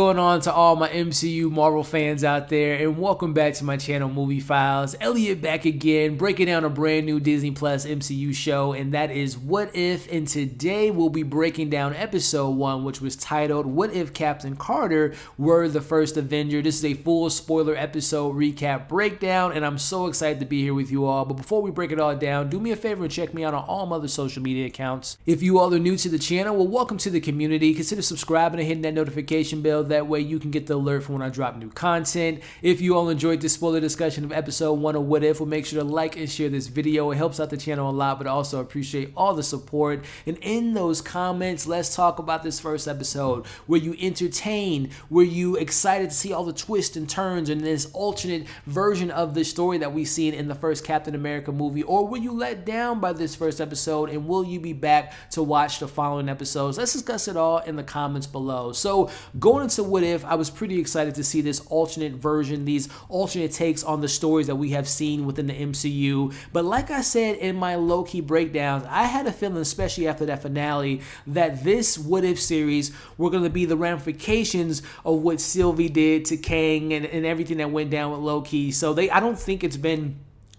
going on to all my MCU Marvel fans out there, and welcome back to my channel, Movie Files. Elliot back again, breaking down a brand new Disney Plus MCU show, and that is What If. And today we'll be breaking down episode 1, which was titled What If Captain Carter Were the First Avenger. This is a full spoiler episode recap breakdown, and I'm so excited to be here with you all. But before we break it all down, do me a favor and check me out on all my other social media accounts. If you all are new to the channel, well, welcome to the community. Consider subscribing and hitting that notification bell. That way you can get the alert for when I drop new content. If you all enjoyed this spoiler discussion of episode 1 of What If, well, make sure to like and share this video. It helps out the channel a lot, but I also appreciate all the support. And in those comments, let's talk about this first episode. Were you entertained? Were you excited to see all the twists and turns and this alternate version of the story that we've seen in the first Captain America movie? Or were you let down by this first episode, and will you be back to watch the following episodes? Let's discuss it all in the comments below. So going into What If, I was pretty excited to see this alternate version, these alternate takes on the stories that we have seen within the MCU. But like I said in my low-key breakdowns, I had a feeling, especially after that finale, that this What If series were going to be the ramifications of what Sylvie did to Kang and everything that went down with Loki. So I don't think it's been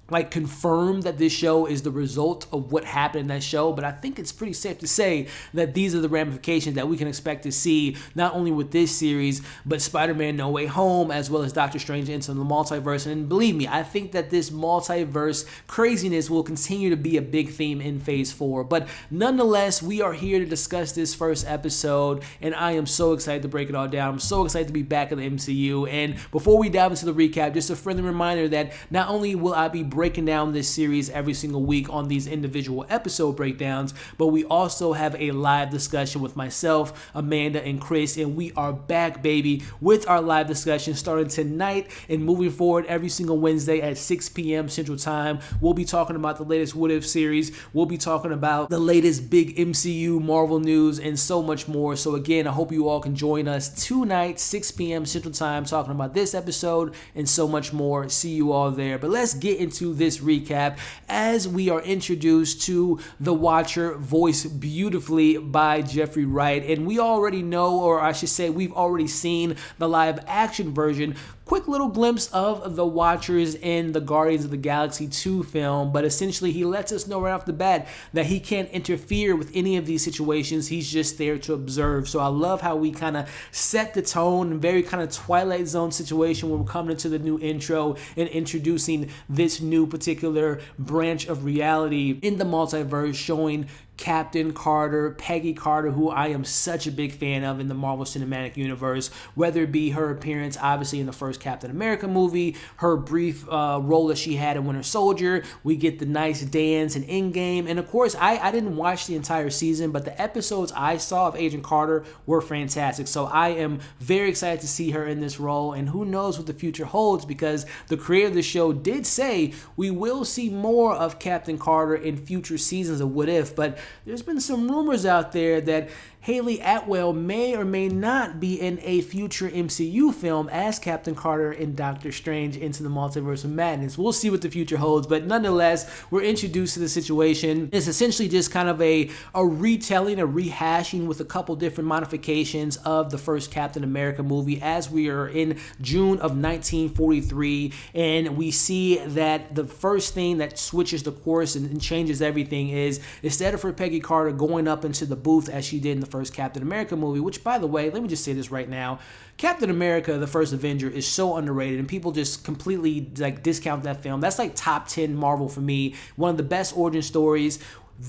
like confirmed that this show is the result of what happened in that show, but I think it's pretty safe to say that these are the ramifications that we can expect to see, not only with this series, but Spider-Man No Way Home, as well as Doctor Strange Into the Multiverse. And believe me, I think that this multiverse craziness will continue to be a big theme in Phase 4. But nonetheless, we are here to discuss this first episode, and I am so excited to break it all down. I'm so excited to be back in the MCU. And before we dive into the recap, just a friendly reminder that not only will I be breaking down this series every single week on these individual episode breakdowns, but we also have a live discussion with myself, Amanda, and Chris, and we are back, baby, with our live discussion starting tonight and moving forward every single Wednesday at 6 p.m. Central Time. We'll be talking about the latest What If series. We'll be talking about the latest big MCU Marvel news and so much more. So again, I hope you all can join us tonight, 6 p.m. Central Time, talking about this episode and so much more. See you all there. But let's get into this recap as we are introduced to the Watcher, voiced beautifully by Jeffrey Wright. And we already know, or I should say we've already seen the live action version. Quick little glimpse of the Watchers in the Guardians of the Galaxy 2 film, but essentially he lets us know right off the bat that he can't interfere with any of these situations. He's just there to observe. So I love how we kind of set the tone, very kind of Twilight Zone situation when we're coming into the new intro and introducing this new particular branch of reality in the multiverse, showing Captain Carter, Peggy Carter, who I am such a big fan of in the Marvel Cinematic Universe, whether it be her appearance obviously in the first Captain America movie, her brief role that she had in Winter Soldier. We get the nice dance in Endgame, and of course I didn't watch the entire season, but the episodes I saw of Agent Carter were fantastic. So I am very excited to see her in this role, and who knows what the future holds, because the creator of the show did say we will see more of Captain Carter in future seasons of What If. But there's been some rumors out there that Haley Atwell may or may not be in a future MCU film as Captain Carter in Doctor Strange Into the Multiverse of Madness. We'll see what the future holds, but nonetheless, we're introduced to the situation. It's essentially just kind of a retelling, a rehashing with a couple different modifications of the first Captain America movie, as we are in June of 1943, and we see that the first thing that switches the course and changes everything is, instead of for Peggy Carter going up into the booth as she did in the first Captain America movie, which, by the way, let me just say this right now, Captain America, the first Avenger, is so underrated, and people just completely like discount that film. That's like top 10 Marvel for me. One of the best origin stories,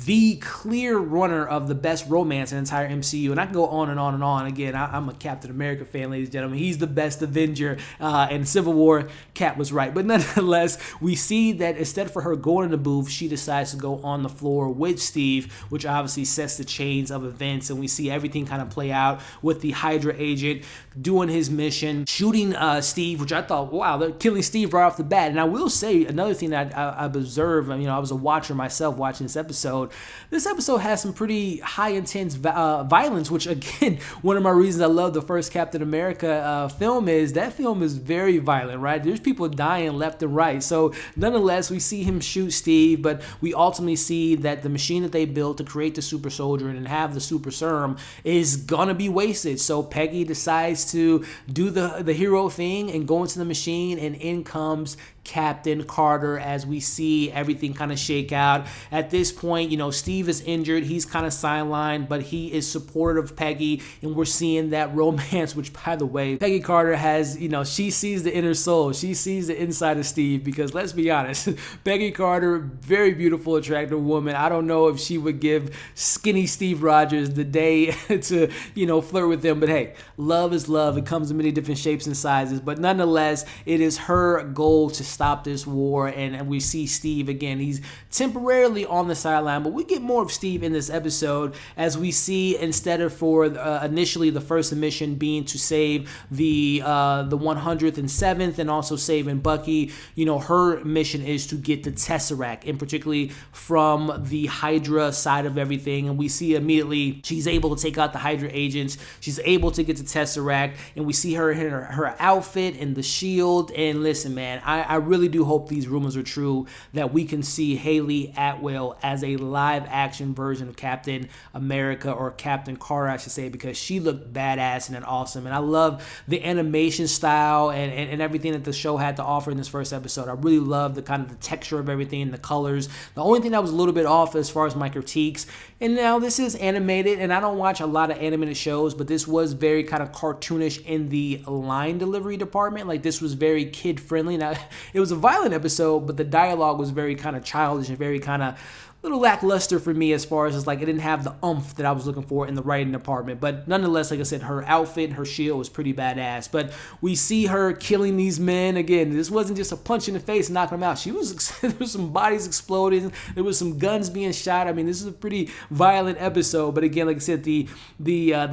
the clear runner of the best romance in the entire MCU, and I can go on and on and on. Again, I'm a Captain America fan, ladies and gentlemen. He's the best Avenger, and Civil War, Cap was right. But nonetheless, we see that instead for her going in the booth, she decides to go on the floor with Steve, which obviously sets the chains of events, and we see everything kind of play out with the Hydra agent doing his mission, shooting Steve, which I thought, wow, they're killing Steve right off the bat. And I will say another thing that I've observed, I was a watcher myself watching this episode, episode. This episode has some pretty high intense violence, which again, one of my reasons I love the first Captain America film is that film is very violent, right? There's people dying left and right. So nonetheless, we see him shoot Steve, but we ultimately see that the machine that they built to create the super soldier and have the super serum is gonna be wasted. So Peggy decides to do the hero thing and go into the machine, and in comes Captain Carter as we see everything kind of shake out. At this point, you know, Steve is injured. He's kind of sidelined, but he is supportive of Peggy, and we're seeing that romance, which, by the way, Peggy Carter has, you know, she sees the inner soul. She sees the inside of Steve, because let's be honest, Peggy Carter, very beautiful, attractive woman. I don't know if she would give skinny Steve Rogers the day to, you know, flirt with him, but hey, love is love. It comes in many different shapes and sizes, but nonetheless, it is her goal to stop this war. And we see Steve again. He's temporarily on the sideline, but we get more of Steve in this episode, as we see, instead of for initially the first mission being to save the 107th and also saving Bucky, you know, her mission is to get the Tesseract, and particularly from the Hydra side of everything. And we see immediately she's able to take out the Hydra agents. She's able to get the Tesseract, and we see her in her outfit and the shield. And listen, man, I really do hope these rumors are true, that we can see Haley Atwell as a live action version of Captain America, or Captain Carter, I should say, because she looked badass and awesome. And I love the animation style and everything that the show had to offer in this first episode. I really love the kind of the texture of everything and the colors. The only thing that was a little bit off as far as my critiques, and now this is animated, and I don't watch a lot of animated shows, but this was very kind of cartoonish in the line delivery department. Like, this was very kid friendly. Now, it was a violent episode, but the dialogue was very kind of childish and very kind of little lackluster for me, as far as like it didn't have the oomph that I was looking for in the writing department. But nonetheless, like I said, her outfit and her shield was pretty badass. But we see her killing these men again. This wasn't just a punch in the face and knocking them out. There was some bodies exploding. There was some guns being shot. I mean, this is a pretty violent episode. But again, like I said, the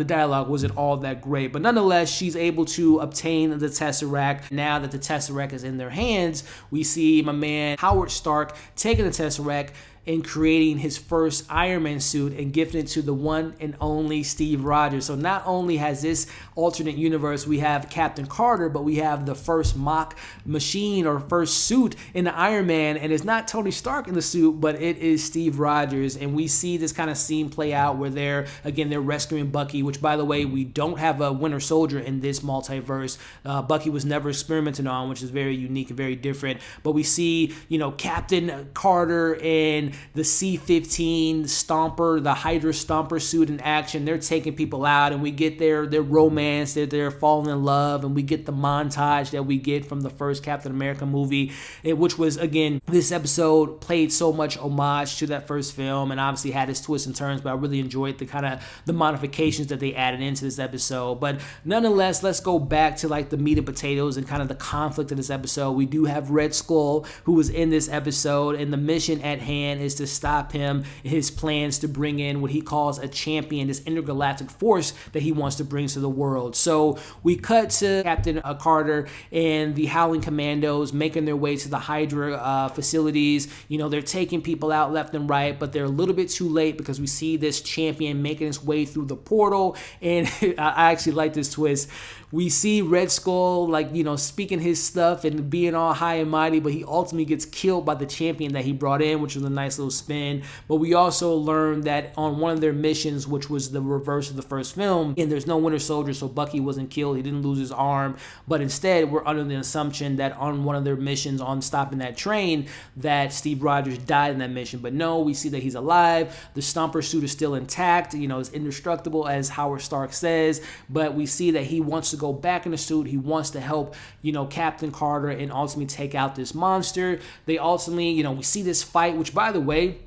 dialogue wasn't all that great. But nonetheless, she's able to obtain the Tesseract. Now that the Tesseract is in their hands, we see my man Howard Stark taking the Tesseract in creating his first Iron Man suit and gifting it to the one and only Steve Rogers. So not only has this alternate universe, we have Captain Carter, but we have the first mock machine or first suit in the Iron Man, and it's not Tony Stark in the suit, but it is Steve Rogers. And we see this kind of scene play out where they're rescuing Bucky, which, by the way, we don't have a Winter Soldier in this multiverse. Bucky was never experimented on, which is very unique and very different. But we see, you know, Captain Carter and the C-15 Stomper, the Hydra Stomper suit in action. They're taking people out, and we get their romance, they're falling in love, and we get the montage that we get from the first Captain America movie, which was, again, this episode played so much homage to that first film, and obviously had its twists and turns, but I really enjoyed the kind of the modifications that they added into this episode. But nonetheless, let's go back to like the meat and potatoes and kind of the conflict of this episode. We do have Red Skull, who was in this episode, and the mission at hand is to stop him in his plans to bring in what he calls a champion, this intergalactic force that he wants to bring to the world. So we cut to Captain Carter and the Howling Commandos making their way to the Hydra facilities. You know, they're taking people out left and right, but they're a little bit too late, because we see this champion making his way through the portal. And I actually like this twist. We see Red Skull, like, you know, speaking his stuff and being all high and mighty, but he ultimately gets killed by the champion that he brought in, which was a nice little spin. But we also learned that on one of their missions, which was the reverse of the first film, and there's no Winter Soldier, so Bucky wasn't killed. He didn't lose his arm. But instead, we're under the assumption that on one of their missions on stopping that train, that Steve Rogers died in that mission. But no, we see that he's alive. The Stomper suit is still intact. You know, it's indestructible, as Howard Stark says. But we see that he wants to go back in the suit. He wants to help, you know, Captain Carter and ultimately take out this monster. They ultimately, you know, we see this fight, which, by the way,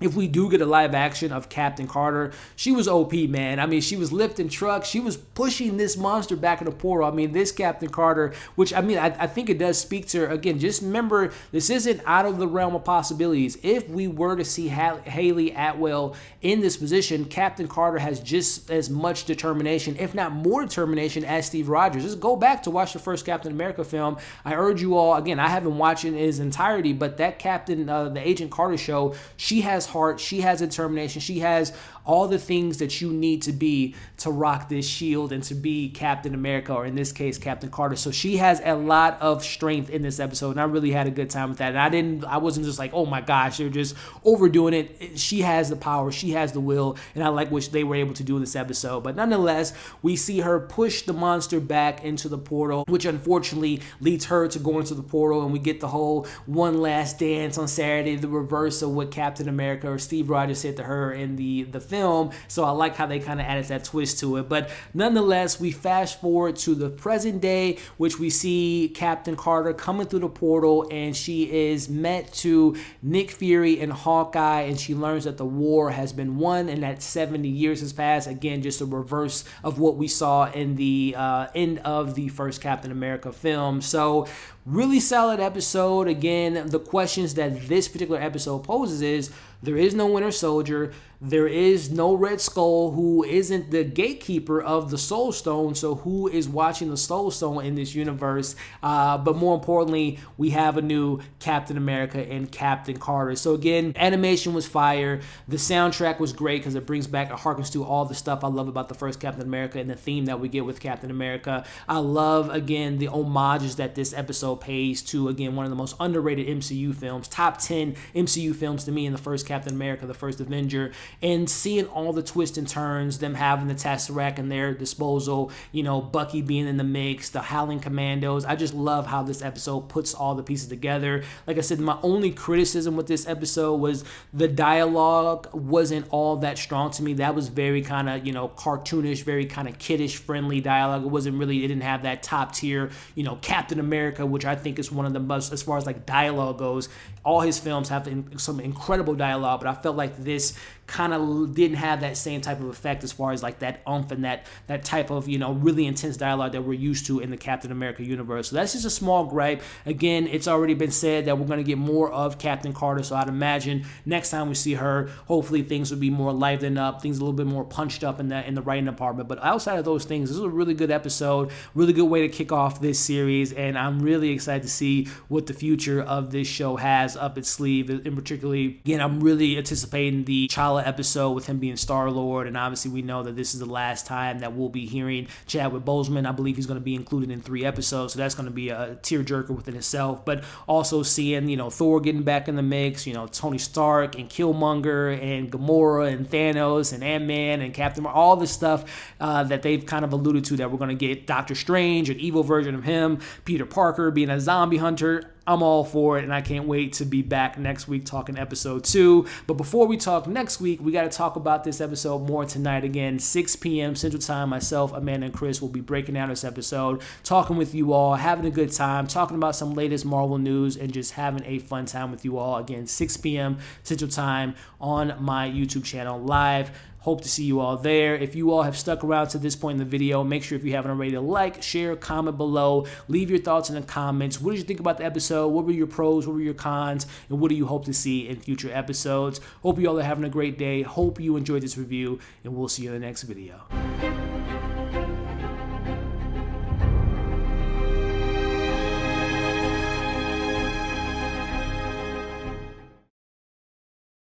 if we do get a live action of Captain Carter, she was OP, man. I mean, she was lifting trucks. She was pushing this monster back in the portal. I mean, this Captain Carter, which, I mean, I think it does speak to her. Again, just remember, this isn't out of the realm of possibilities. If we were to see Haley Atwell in this position, Captain Carter has just as much determination, if not more determination, as Steve Rogers. Just go back to watch the first Captain America film. I urge you all, again, I haven't watched it in its entirety, but that Captain, the Agent Carter show, she has heart, she has determination, she has all the things that you need to be to rock this shield and to be Captain America, or in this case, Captain Carter. So she has a lot of strength in this episode, and I really had a good time with that. And I wasn't just like, oh my gosh, they're just overdoing it. She has the power, she has the will, and I like what they were able to do in this episode. But nonetheless, we see her push the monster back into the portal, which unfortunately leads her to go into the portal, and we get the whole one last dance on Saturday, the reverse of what Captain America or Steve Rogers said to her in the film. So I like how they kind of added that twist to it. But nonetheless, we fast forward to the present day, which we see Captain Carter coming through the portal, and she is met to Nick Fury and Hawkeye, and she learns that the war has been won and that 70 years has passed. Again, just a reverse of what we saw in the end of the first Captain America film. So really solid episode. Again, the questions that this particular episode poses is, there is no Winter Soldier. There is no Red Skull, who isn't the gatekeeper of the Soul Stone. So who is watching the Soul Stone in this universe? But more importantly, we have a new Captain America and Captain Carter. So again, animation was fire. The soundtrack was great because it brings back, it harkens to all the stuff I love about the first Captain America and the theme that we get with Captain America. I love, again, the homages that this episode pays to, again, one of the most underrated MCU films, top 10 MCU films to me, in the first Captain America, the first Avenger. And seeing all the twists and turns, them having the Tesseract in their disposal, you know, Bucky being in the mix, the Howling Commandos. I just love how this episode puts all the pieces together. Like I said, my only criticism with this episode was the dialogue wasn't all that strong to me. That was very kind of, you know, cartoonish, very kind of kiddish friendly dialogue. It wasn't really, it didn't have that top tier, you know, Captain America, which I think is one of the most, as far as like dialogue goes, all his films have some incredible dialogue, but I felt like this kind of didn't have that same type of effect as far as like that oomph and that type of, you know, really intense dialogue that we're used to in the Captain America universe. So that's just a small gripe. Again, it's already been said that we're going to get more of Captain Carter, so I'd imagine next time we see her, hopefully things will be more livened up, things a little bit more punched up in the writing department. But outside of those things, this is a really good episode, really good way to kick off this series, and I'm really excited to see what the future of this show has up its sleeve. In particularly, again, I'm really anticipating the T'Challa episode with him being Star-Lord, and obviously we know that this is the last time that we'll be hearing Chadwick Boseman. I believe he's going to be included in 3 episodes, so that's going to be a tearjerker within itself. But also seeing, you know, Thor getting back in the mix, you know, Tony Stark and Killmonger and Gamora and Thanos and Ant-Man and Captain Marvel, all the stuff that they've kind of alluded to, that we're going to get Doctor Strange, an evil version of him, Peter Parker being a zombie hunter. I'm all for it, and I can't wait to be back next week talking episode 2. But before we talk next week, we got to talk about this episode more tonight. Again, 6 p.m. Central Time. Myself, Amanda, and Chris will be breaking down this episode, talking with you all, having a good time, talking about some latest Marvel news, and just having a fun time with you all. Again, 6 p.m. Central Time on my YouTube channel live. Hope to see you all there. If you all have stuck around to this point in the video, make sure, if you haven't already, to like, share, comment below. Leave your thoughts in the comments. What did you think about the episode? What were your pros? What were your cons? And what do you hope to see in future episodes? Hope you all are having a great day. Hope you enjoyed this review, and we'll see you in the next video.